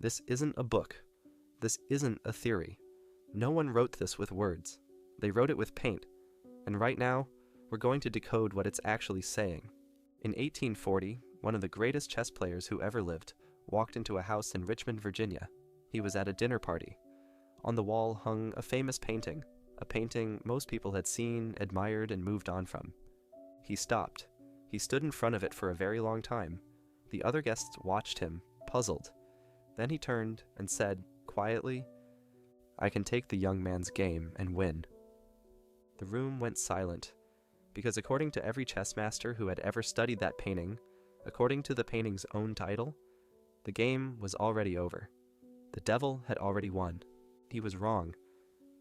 This isn't a book. This isn't a theory. No one wrote this with words. They wrote it with paint. And right now, we're going to decode what it's actually saying. In 1840, one of the greatest chess players who ever lived walked into a house in Richmond, Virginia. He was at a dinner party. On the wall hung a famous painting, a painting most people had seen, admired, and moved on from. He stopped. He stood in front of it for a very long time. The other guests watched him, puzzled. Then he turned and said, quietly, "I can take the young man's game and win." The room went silent, because according to every chess master who had ever studied that painting, according to the painting's own title, the game was already over. The devil had already won. He was wrong.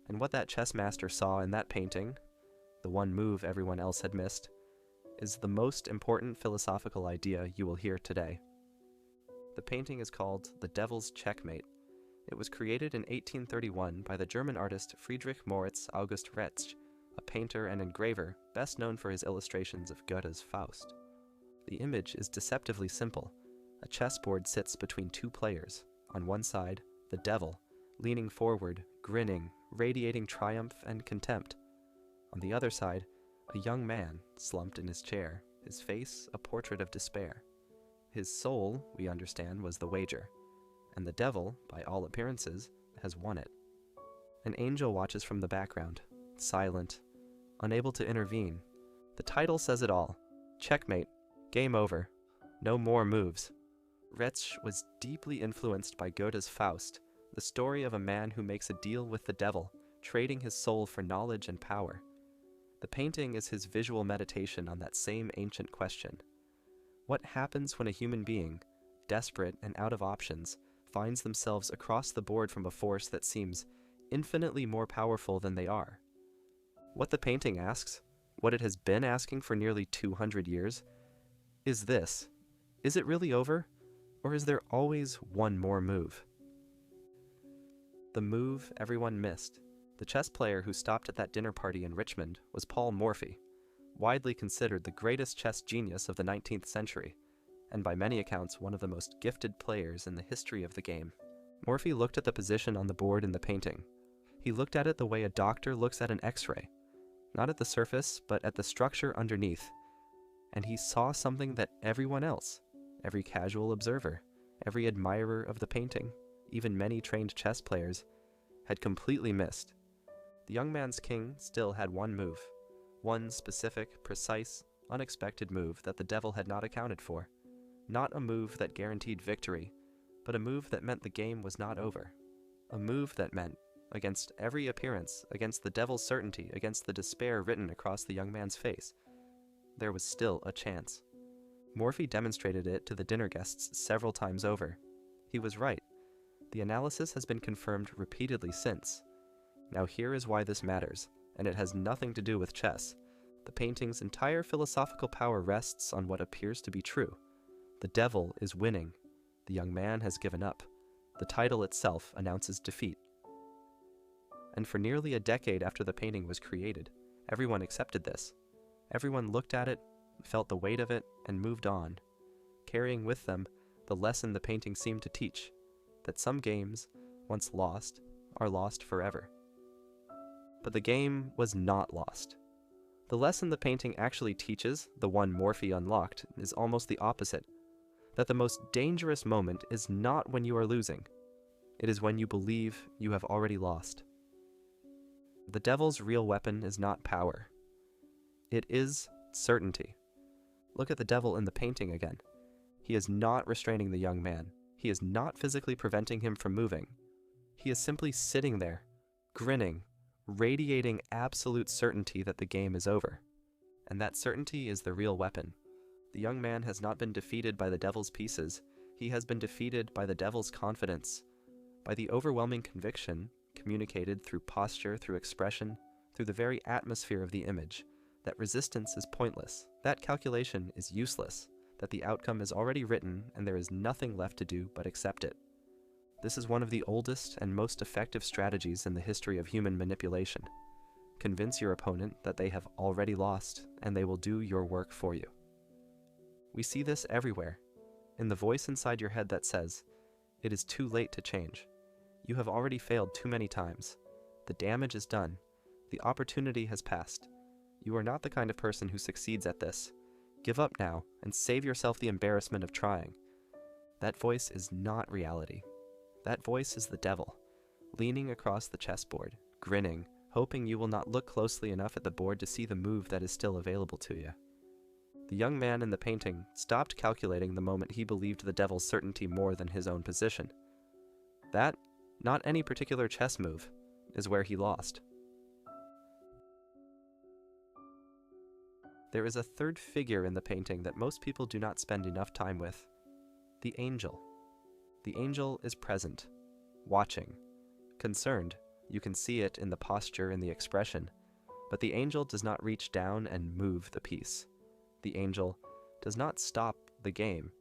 And what that chess master saw in that painting, the one move everyone else had missed, is the most important philosophical idea you will hear today. The painting is called The Devil's Checkmate. It was created in 1831 by the German artist Friedrich Moritz August Retzsch, a painter and engraver best known for his illustrations of Goethe's Faust. The image is deceptively simple. A chessboard sits between two players. On one side, the devil, leaning forward, grinning, radiating triumph and contempt. On the other side, a young man, slumped in his chair, his face a portrait of despair. His soul, we understand, was the wager, and the devil, by all appearances, has won it. An angel watches from the background, silent, unable to intervene. The title says it all. Checkmate. Game over. No more moves. Retzsch was deeply influenced by Goethe's Faust, the story of a man who makes a deal with the devil, trading his soul for knowledge and power. The painting is his visual meditation on that same ancient question. What happens when a human being, desperate and out of options, finds themselves across the board from a force that seems infinitely more powerful than they are? What the painting asks, what it has been asking for nearly 200 years, is this: is it really over, or is there always one more move? The move everyone missed. The chess player who stopped at that dinner party in Richmond was Paul Morphy, widely considered the greatest chess genius of the 19th century, and by many accounts one of the most gifted players in the history of the game. Morphy looked at the position on the board in the painting. He looked at it the way a doctor looks at an X-ray, not at the surface, but at the structure underneath, and he saw something that everyone else, every casual observer, every admirer of the painting, even many trained chess players, had completely missed. The young man's king still had one move, one specific, precise, unexpected move that the devil had not accounted for. Not a move that guaranteed victory, but a move that meant the game was not over. A move that meant, against every appearance, against the devil's certainty, against the despair written across the young man's face, there was still a chance. Morphy demonstrated it to the dinner guests several times over. He was right. The analysis has been confirmed repeatedly since. Now here is why this matters, and it has nothing to do with chess. The painting's entire philosophical power rests on what appears to be true. The devil is winning. The young man has given up. The title itself announces defeat. And for nearly a decade after the painting was created, everyone accepted this. Everyone looked at it, felt the weight of it, and moved on, carrying with them the lesson the painting seemed to teach, that some games, once lost, are lost forever. But the game was not lost. The lesson the painting actually teaches, the one Morphy unlocked, is almost the opposite, that the most dangerous moment is not when you are losing. It is when you believe you have already lost. The devil's real weapon is not power. It is certainty. Look at the devil in the painting again. He is not restraining the young man. He is not physically preventing him from moving. He is simply sitting there, grinning, radiating absolute certainty that the game is over. And that certainty is the real weapon. The young man has not been defeated by the devil's pieces. He has been defeated by the devil's confidence, by the overwhelming conviction, communicated through posture, through expression, through the very atmosphere of the image, that resistance is pointless, that calculation is useless, that the outcome is already written and there is nothing left to do but accept it. This is one of the oldest and most effective strategies in the history of human manipulation. Convince your opponent that they have already lost and they will do your work for you. We see this everywhere, in the voice inside your head that says, It is too late to change. You have already failed too many times. The damage is done. The opportunity has passed. You are not the kind of person who succeeds at this. Give up now and save yourself the embarrassment of trying. That voice is not reality. That voice is the devil, leaning across the chessboard, grinning, hoping you will not look closely enough at the board to see the move that is still available to you. The young man in the painting stopped calculating the moment he believed the devil's certainty more than his own position. That, not any particular chess move, is where he lost. There is a third figure in the painting that most people do not spend enough time with. The angel. The angel is present, watching, concerned. You can see it in the posture and the expression, but the angel does not reach down and move the piece. The angel does not stop the game.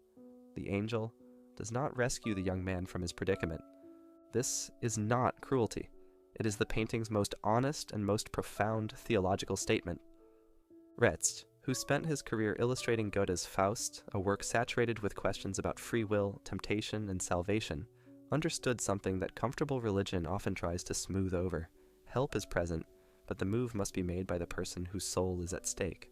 The angel does not rescue the young man from his predicament. This is not cruelty. It is the painting's most honest and most profound theological statement. Retzsch, who spent his career illustrating Goethe's Faust, a work saturated with questions about free will, temptation, and salvation, understood something that comfortable religion often tries to smooth over. Help is present, but the move must be made by the person whose soul is at stake.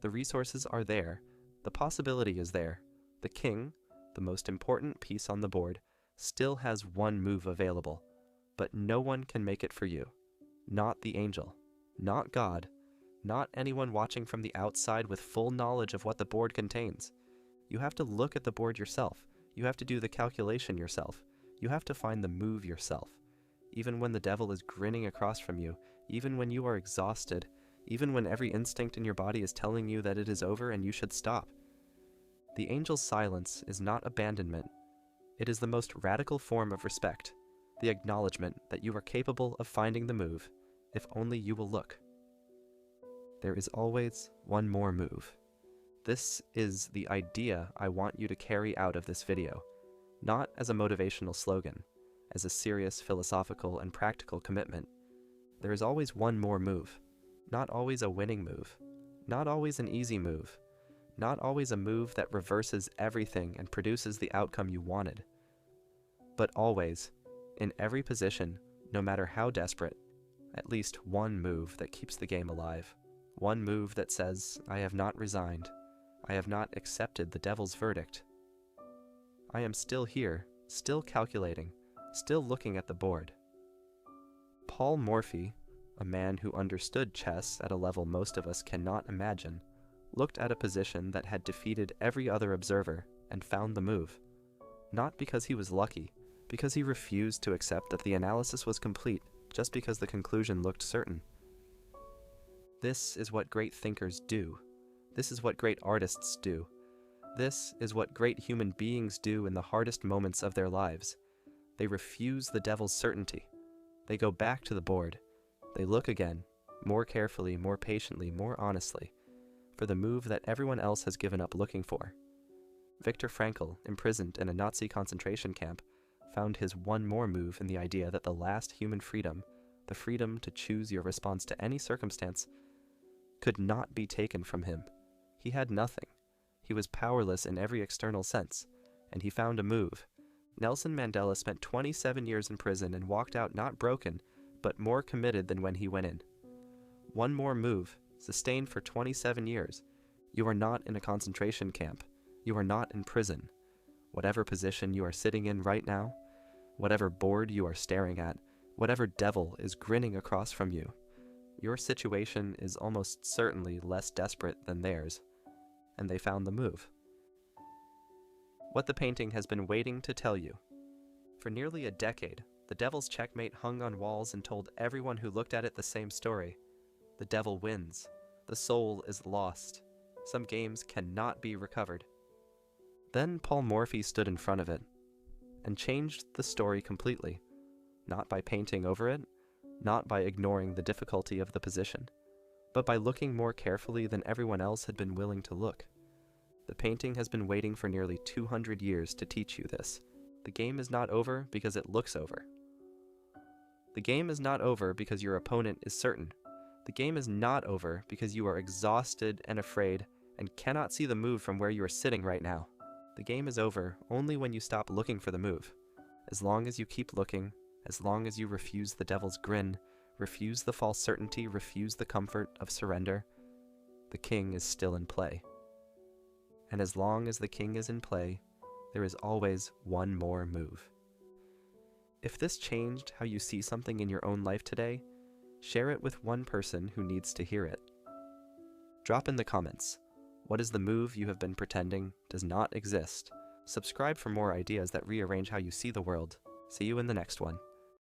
The resources are there. The possibility is there. The king, the most important piece on the board, still has one move available, but no one can make it for you. Not the angel, not God, not anyone watching from the outside with full knowledge of what the board contains. You have to look at the board yourself. You have to do the calculation yourself. You have to find the move yourself. Even when the devil is grinning across from you, even when you are exhausted, even when every instinct in your body is telling you that it is over and you should stop. The angel's silence is not abandonment. It is the most radical form of respect, the acknowledgement that you are capable of finding the move, if only you will look. There is always one more move. This is the idea I want you to carry out of this video, not as a motivational slogan, as a serious philosophical and practical commitment. There is always one more move, not always a winning move, not always an easy move, not always a move that reverses everything and produces the outcome you wanted, but always, in every position, no matter how desperate, at least one move that keeps the game alive. One move that says, I have not resigned. I have not accepted the devil's verdict. I am still here, still calculating, still looking at the board. Paul Morphy, a man who understood chess at a level most of us cannot imagine, looked at a position that had defeated every other observer and found the move. Not because he was lucky, because he refused to accept that the analysis was complete just because the conclusion looked certain. This is what great thinkers do. This is what great artists do. This is what great human beings do in the hardest moments of their lives. They refuse the devil's certainty. They go back to the board. They look again, more carefully, more patiently, more honestly, for the move that everyone else has given up looking for. Viktor Frankl, imprisoned in a Nazi concentration camp, found his one more move in the idea that the last human freedom, the freedom to choose your response to any circumstance, could not be taken from him. He had nothing. He was powerless in every external sense, and he found a move. Nelson Mandela spent 27 years in prison and walked out not broken, but more committed than when he went in. One more move, sustained for 27 years. You are not in a concentration camp. You are not in prison. Whatever position you are sitting in right now, whatever board you are staring at, whatever devil is grinning across from you, your situation is almost certainly less desperate than theirs, and they found the move. What the painting has been waiting to tell you. For nearly a decade, the devil's checkmate hung on walls and told everyone who looked at it the same story. The devil wins. The soul is lost. Some games cannot be recovered. Then Paul Morphy stood in front of it and changed the story completely, not by painting over it, not by ignoring the difficulty of the position, but by looking more carefully than everyone else had been willing to look. The painting has been waiting for nearly 200 years to teach you this. The game is not over because it looks over. The game is not over because your opponent is certain. The game is not over because you are exhausted and afraid and cannot see the move from where you are sitting right now. The game is over only when you stop looking for the move. As long as you keep looking, as long as you refuse the devil's grin, refuse the false certainty, refuse the comfort of surrender, the king is still in play. And as long as the king is in play, there is always one more move. If this changed how you see something in your own life today, share it with one person who needs to hear it. Drop in the comments, what is the move you have been pretending does not exist? Subscribe for more ideas that rearrange how you see the world. See you in the next one.